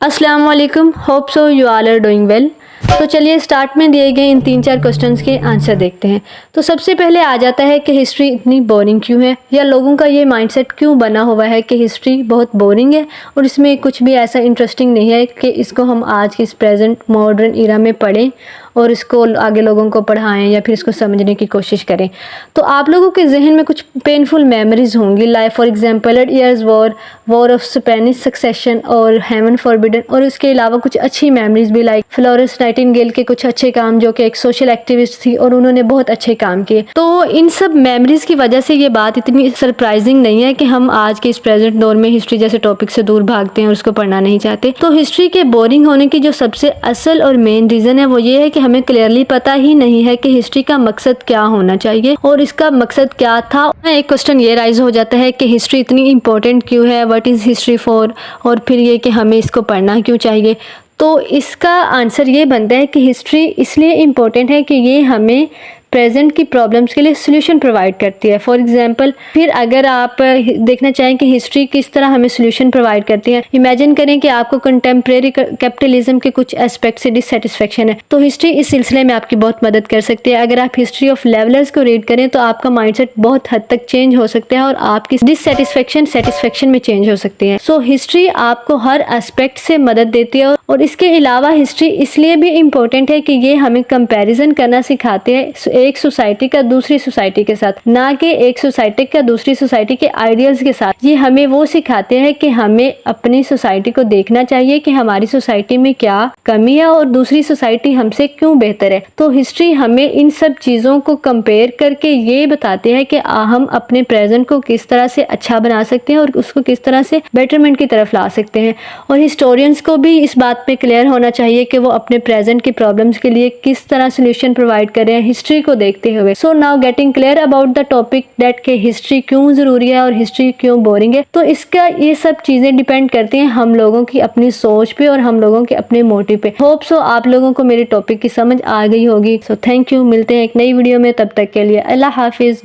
अस्सलाम वालेकुम, hope so you all are doing well. तो चलिए स्टार्ट में दिए गए इन 3-4 क्वेश्चंस के आंसर देखते हैं। तो सबसे पहले आ जाता है कि हिस्ट्री इतनी बोरिंग क्यों है, या लोगों का ये माइंडसेट क्यों बना हुआ है कि हिस्ट्री बहुत बोरिंग है और इसमें कुछ भी ऐसा इंटरेस्टिंग नहीं है कि इसको हम आज के इस प्रेजेंट मॉडर्न इरा में पढ़ें और इसको आगे लोगों को पढ़ाएं या फिर इसको समझने की कोशिश करें। तो आप लोगों के जहन में कुछ पेनफुल मेमोरीज होंगी, like for example 8 years war of Spanish succession और हेवन फॉरबिडन, और उसके अलावा कुछ अच्छी मेमोरीज भी लाइक फ्लोरेंस नाइटिंगेल के कुछ अच्छे काम, जो कि एक सोशल एक्टिविस्ट थी और उन्होंने बहुत अच्छे काम किए। तो इन सब मेमोरीज की वजह से ये बात इतनी सरप्राइजिंग नहीं है कि हम आज के इस प्रेजेंट दौर में हिस्ट्री जैसे टॉपिक से दूर भागते हैं और उसको पढ़ना नहीं चाहते। तो हिस्ट्री के बोरिंग होने की जो सबसे असल और मेन रीजन है वो ये है कि हमें क्लियरली पता ही नहीं है कि हिस्ट्री का मकसद क्या होना चाहिए और इसका मकसद क्या था। एक क्वेश्चन ये राइज हो जाता है कि हिस्ट्री इतनी इंपॉर्टेंट क्यों है, व्हाट इज़ हिस्ट्री फॉर, और फिर ये कि हमें इसको पढ़ना क्यों चाहिए। तो इसका आंसर ये बनता है कि हिस्ट्री इसलिए इम्पोर्टेंट है कि ये हमें प्रेजेंट की प्रॉब्लम्स के लिए सोल्यूशन प्रोवाइड करती है। फॉर एग्जांपल, फिर अगर आप देखना चाहें कि हिस्ट्री किस तरह हमें सोल्यूशन प्रोवाइड करती है, इमेजिन करें कि आपको कंटेम्प्रेरी कैपिटलिज्म के कुछ एस्पेक्ट से डिससेटिस्फेक्शन है, तो हिस्ट्री इस सिलसिले में आपकी बहुत मदद कर सकती है। अगर आप हिस्ट्री ऑफ लेवलर्स को रीड करें तो आपका माइंडसेट बहुत हद तक चेंज हो सकता है और आपकी डिससेटिस्फेक्शन सेटिस्फेक्शन में चेंज हो सकती है। सो हिस्ट्री आपको हर एस्पेक्ट से मदद देती है और इसके अलावा हिस्ट्री इसलिए भी इम्पोर्टेंट है कि ये हमें कंपेरिजन करना सिखाते हैं एक सोसाइटी का दूसरी सोसाइटी के साथ, ना कि एक सोसाइटी का दूसरी सोसाइटी के आइडियल्स के साथ। ये हमें वो सिखाते हैं कि हमें अपनी सोसाइटी को देखना चाहिए कि हमारी सोसाइटी में क्या कमी है और दूसरी सोसाइटी हमसे क्यों बेहतर है। तो हिस्ट्री हमें इन सब चीज़ों को कंपेयर करके ये बताते हैं कि हम अपने प्रेजेंट को किस तरह से अच्छा बना सकते हैं और उसको किस तरह से बेटरमेंट की तरफ ला सकते हैं। और हिस्टोरियंस को भी इस बात पे क्लियर होना चाहिए कि वो अपने प्रेजेंट की प्रॉब्लम्स के लिए किस तरह सोल्यूशन प्रोवाइड कर रहे हैं हिस्ट्री को देखते हुए। So now getting clear about the topic that के हिस्ट्री क्यों जरूरी है और हिस्ट्री क्यों बोरिंग है। तो इसका ये सब चीजें डिपेंड करती हैं हम लोगों की अपनी सोच पे और हम लोगों के अपने मोटिव पे। होप सो आप लोगों को मेरे टॉपिक की समझ आ गई होगी। सो थैंक यू, मिलते हैं एक नई वीडियो में, तब तक के लिए अल्लाह हाफिज।